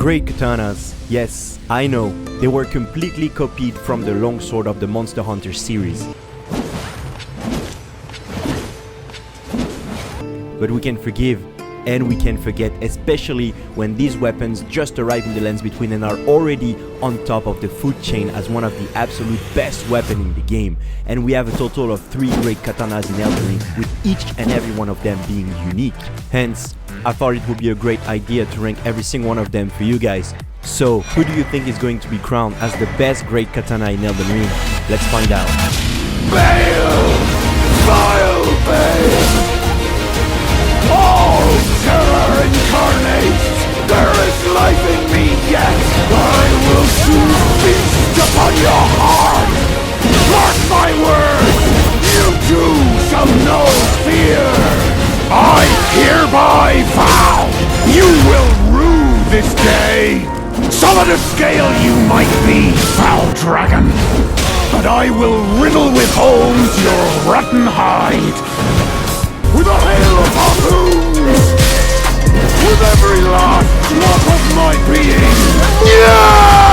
Great Katanas, yes, I know, they were completely copied from the Longsword of the Monster Hunter series. But we can forgive and we can forget, especially when these weapons just arrive in the lands between and are already on top of the food chain as one of the absolute best weapons in the game. And we have a total of 3 Great Katanas in Elden Ring, with each and every one of them being unique. Hence, I thought it would be a great idea to rank every single one of them for you guys. So, who do you think is going to be crowned as the best Great Katana in Elden Ring? Let's find out. Fail! Vile fail! All terror incarnate! There is life in me yet! I will soon feast upon your heart! Mark my words! You too shall know fear! I hereby vow you will rue this day! Solid of scale you might be, foul dragon! But I will riddle with holes your rotten hide! With a hail of harpoons! With every last drop of my being! Yeah!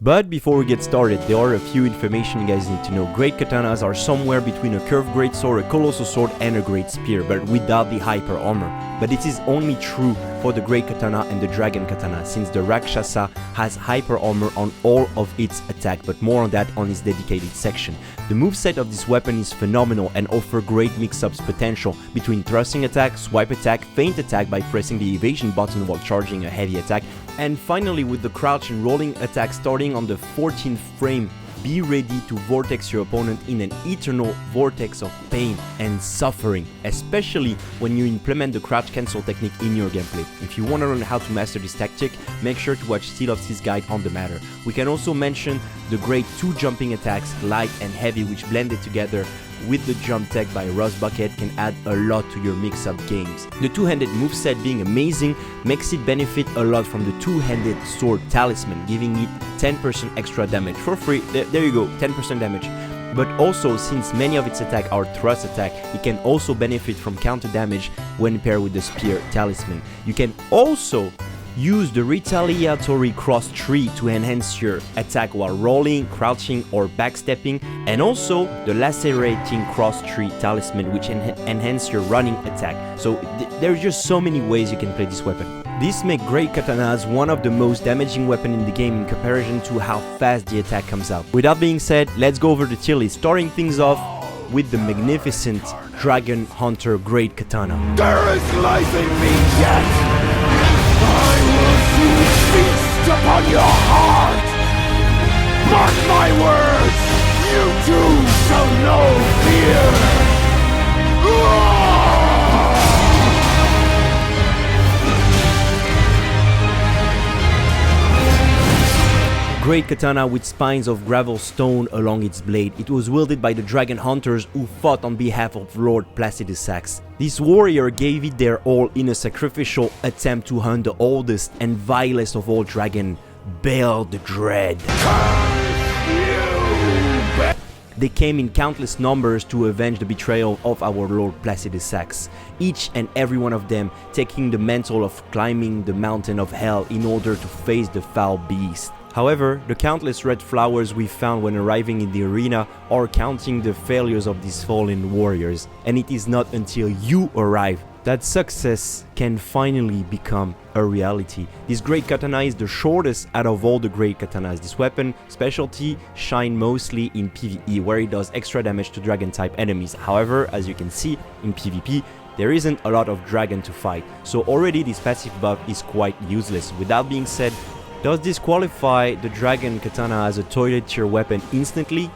But before we get started, there are a few information you guys need to know. Great Katanas are somewhere between a curved great sword, a colossal sword, and a great spear, but without the hyper armor. But it is only true for the Great Katana and the Dragon Katana, since the Rakshasa has hyper armor on all of its attack, but more on that on its dedicated section. The moveset of this weapon is phenomenal and offer great mix-ups potential between thrusting attack, swipe attack, feint attack by pressing the evasion button while charging a heavy attack, and finally with the crouch and rolling attack starting on the 14th frame. Be ready to vortex your opponent in an eternal vortex of pain and suffering, especially when you implement the crouch cancel technique in your gameplay. If you want to learn how to master this tactic, make sure to watch Steel of Sea's guide on the matter. We can also mention the great 2 jumping attacks, light and heavy, which blended together with the jump tech by Rust Bucket can add a lot to your mix-up games. The two-handed moveset being amazing makes it benefit a lot from the two-handed sword talisman, giving it 10% extra damage for free. There you go, 10% damage. But also, since many of its attacks are thrust attack, it can also benefit from counter damage when paired with the spear talisman. You can also use the retaliatory cross tree to enhance your attack while rolling, crouching or backstepping, and also the lacerating cross tree talisman, which enhance your running attack. So there's just so many ways you can play this weapon. This makes Great Katanas one of the most damaging weapons in the game in comparison to how fast the attack comes out. With that being said, let's go over the tier list, starting things off with the magnificent Dragon Hunter Great Katana. There is life in me yet! I will soon feast upon your heart! Mark my words! You too shall know fear! Great Katana with spines of gravel stone along its blade. It was wielded by the Dragon Hunters who fought on behalf of Lord Placidus Sax. This warrior gave it their all in a sacrificial attempt to hunt the oldest and vilest of all dragons, Baal the Dread. They came in countless numbers to avenge the betrayal of our Lord Placidus Sax, each and every one of them taking the mantle of climbing the mountain of hell in order to face the foul beast. However, the countless red flowers we found when arriving in the arena are counting the failures of these fallen warriors, and it is not until you arrive that success can finally become a reality. This Great Katana is the shortest out of all the Great Katanas. This weapon specialty shine mostly in PvE, where it does extra damage to dragon type enemies. However, as you can see in PvP, there isn't a lot of dragon to fight, so already this passive buff is quite useless. With that being said, does this qualify the Dragon Katana as a toilet tier weapon instantly?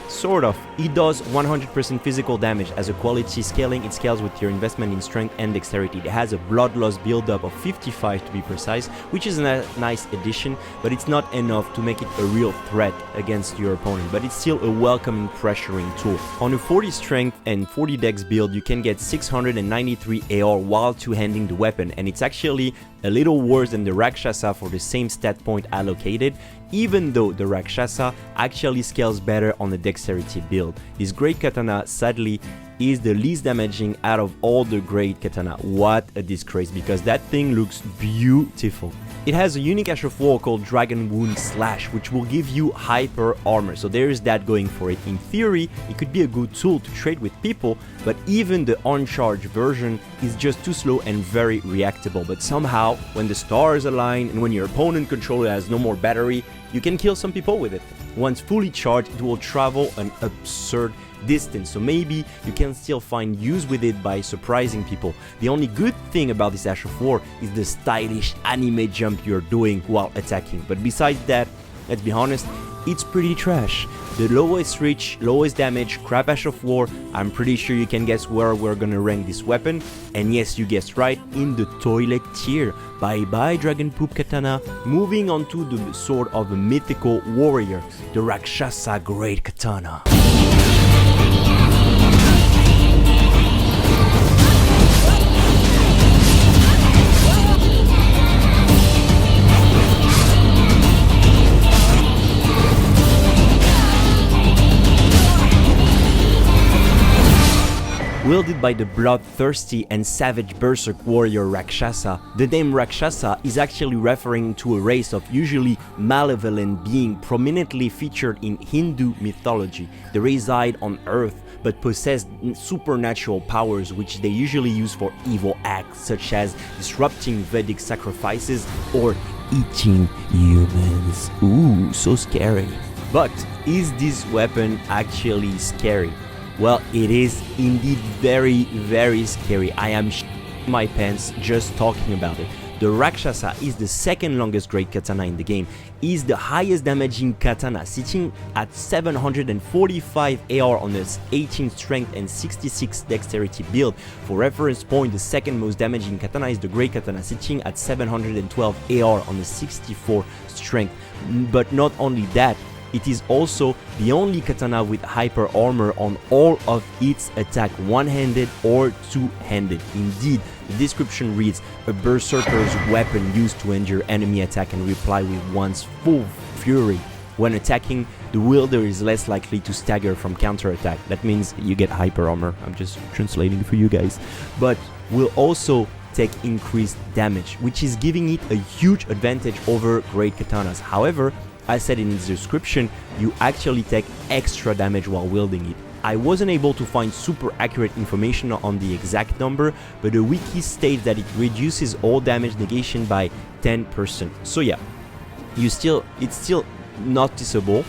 Sort of. It does 100% physical damage. As a quality scaling, it scales with your investment in strength and dexterity. It has a blood loss buildup of 55 to be precise, which is a nice addition, but it's not enough to make it a real threat against your opponent, but it's still a welcoming pressuring tool. On a 40 strength and 40 dex build, you can get 693 AR while two-handing the weapon, and it's actually a little worse than the Rakshasa for the same stat point allocated, even though the Rakshasa actually scales better on the dexterity build. This Great Katana, sadly, is the least damaging out of all the Great Katana. What a disgrace, because that thing looks beautiful. It has a unique Ash of War called Dragon Wound Slash, which will give you hyper armor, so there is that going for it. In theory, it could be a good tool to trade with people, but even the uncharged version is just too slow and very reactable. But somehow, when the stars align and when your opponent controller has no more battery, you can kill some people with it. Once fully charged, it will travel an absurd distance, so maybe you can still find use with it by surprising people. The only good thing about this Ash of War is the stylish anime jump you're doing while attacking, but besides that, let's be honest, it's pretty trash. The lowest reach, lowest damage, crap Ash of War. I'm pretty sure you can guess where we're gonna rank this weapon, and yes, you guessed right, in the toilet tier. Bye bye Dragon Poop Katana. Moving on to the sword of a mythical warrior, the Rakshasa Great Katana. Wielded by the bloodthirsty and savage berserk warrior Rakshasa, the name Rakshasa is actually referring to a race of usually malevolent beings prominently featured in Hindu mythology. They reside on Earth but possess supernatural powers which they usually use for evil acts such as disrupting Vedic sacrifices or eating humans. Ooh, so scary. But is this weapon actually scary? Well, it is indeed very, very scary. I am my pants just talking about it. The Rakshasa is the second longest Great Katana in the game, is the highest damaging katana, sitting at 745 AR on its 18 strength and 66 dexterity build. For reference point, the second most damaging katana is the Great Katana, sitting at 712 AR on the 64 strength. But not only that, it is also the only katana with hyper armor on all of its attack, one-handed or two-handed. Indeed, the description reads, a berserker's weapon used to endure enemy attack and reply with one's full fury. When attacking, the wielder is less likely to stagger from counterattack. That means you get hyper armor. I'm just translating for you guys. But will also take increased damage, which is giving it a huge advantage over Great Katanas. However, as said in its description, you actually take extra damage while wielding it. I wasn't able to find super accurate information on the exact number, but the wiki states that it reduces all damage negation by 10%. So yeah, it's still noticeable.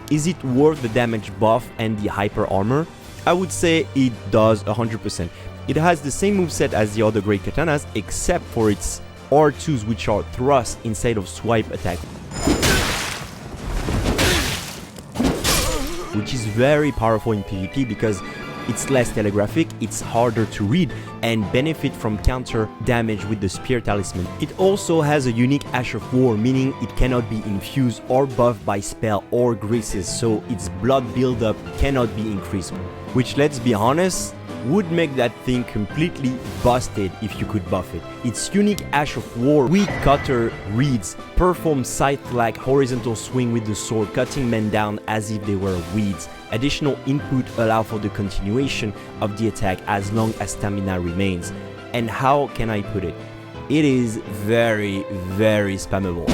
Is it worth the damage buff and the hyper armor? I would say it does 100%. It has the same moveset as the other Great Katanas, except for its R2s, which are thrust instead of swipe attack, which is very powerful in PvP because it's less telegraphic, it's harder to read, and benefit from counter damage with the Spear Talisman. It also has a unique Ash of War, meaning it cannot be infused or buffed by spell or greases, so its blood buildup cannot be increased, which, let's be honest, would make that thing completely busted if you could buff it. Its unique Ash of War weed cutter reads, perform scythe-like horizontal swing with the sword, cutting men down as if they were weeds. Additional input allow for the continuation of the attack as long as stamina remains. And how can I put it? It is very, very spammable.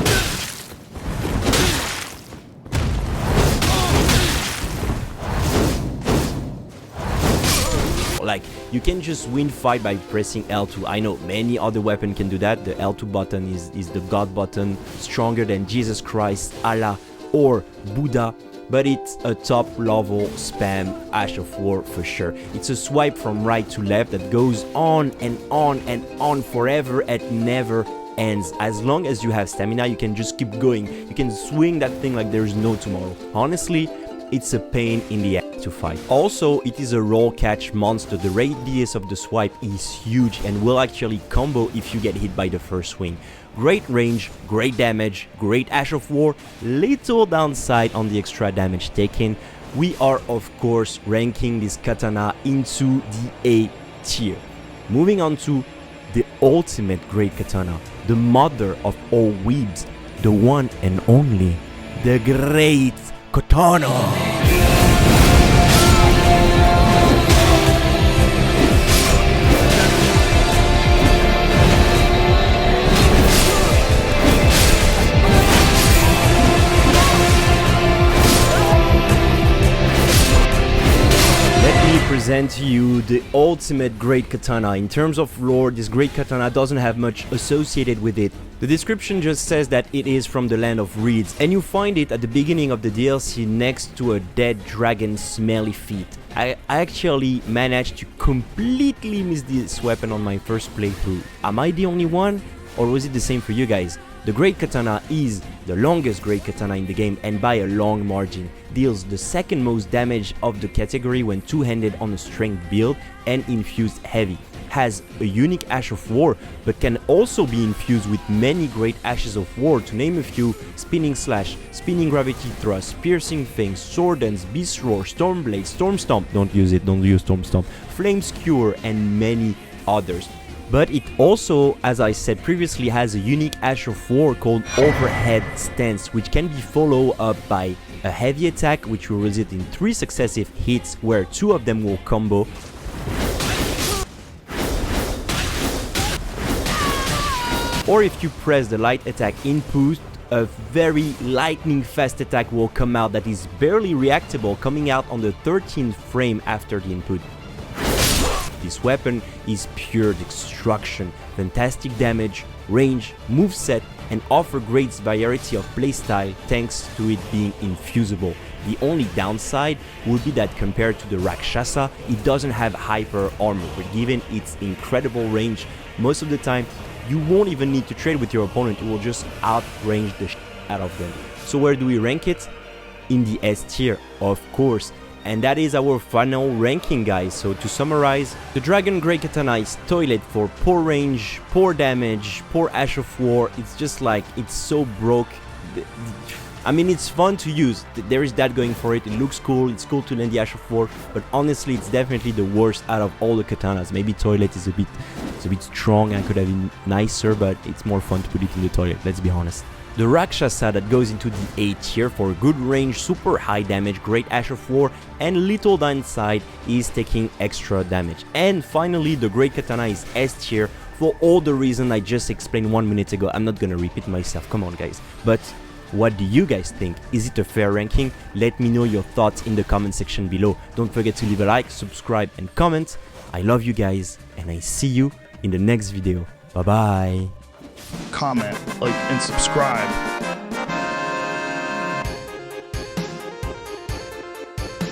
Like, you can just win fight by pressing L2. I know many other weapons can do that. The L2 button is the God button, stronger than Jesus Christ, Allah, or Buddha. But it's a top level spam Ash of War for sure. It's a swipe from right to left that goes on and on and on forever and never ends. As long as you have stamina, you can just keep going. You can swing that thing like there's no tomorrow. Honestly, it's a pain in the ass to fight. Also, it is a roll catch monster. The radius of the swipe is huge and will actually combo if you get hit by the first swing. Great range, great damage, great Ash of War, little downside on the extra damage taken. We are of course ranking this katana into the A tier. Moving on to the ultimate Great Katana, the mother of all weebs, the one and only, the Great Katana. Present to you the ultimate Great Katana. In terms of lore, this Great Katana doesn't have much associated with it. The description just says that it is from the land of reeds, and you find it at the beginning of the DLC next to a dead dragon's smelly feet. I actually managed to completely miss this weapon on my first playthrough. Am I the only one, or was it the same for you guys? The Great Katana is the longest Great Katana in the game, and by a long margin. Deals the second most damage of the category when two-handed on a strength build and infused heavy. Has a unique Ash of War, but can also be infused with many great Ashes of War, to name a few: Spinning Slash, Spinning Gravity Thrust, Piercing Fangs, Sword Dance, Beast Roar, Storm Blade, Storm Stomp, don't use it, don't use Storm Stomp, Flame Skewer, and many others. But it also, as I said previously, has a unique Ash of War called Overhead Stance, which can be followed up by a heavy attack, which will result in 3 successive hits, where 2 of them will combo. Or if you press the light attack input, a very lightning fast attack will come out that is barely reactable, coming out on the 13th frame after the input. This weapon is pure destruction, fantastic damage, range, moveset, and offer great variety of playstyle thanks to it being infusible. The only downside would be that compared to the Rakshasa, it doesn't have hyper armor, but given its incredible range, most of the time you won't even need to trade with your opponent, it will just outrange the shit out of them. So where do we rank it? In the S tier, of course. And that is our final ranking, guys. So to summarize, the Dragon Great Katana is toilet for poor range, poor damage, poor Ash of War. It's just like, it's so broke. I mean, it's fun to use. There is that going for it. It looks cool. It's cool to land the Ash of War. But honestly, it's definitely the worst out of all the katanas. Maybe toilet is a bit strong. I could have been nicer, but it's more fun to put it in the toilet. Let's be honest. The Rakshasa that goes into the A tier for good range, super high damage, great Ash of War, and little downside is taking extra damage. And finally, the Great Katana is S tier for all the reasons I just explained 1 minute ago. I'm not gonna repeat myself, come on guys. But what do you guys think? Is it a fair ranking? Let me know your thoughts in the comment section below. Don't forget to leave a like, subscribe, and comment. I love you guys, and I see you in the next video. Bye bye. Comment, like, and subscribe.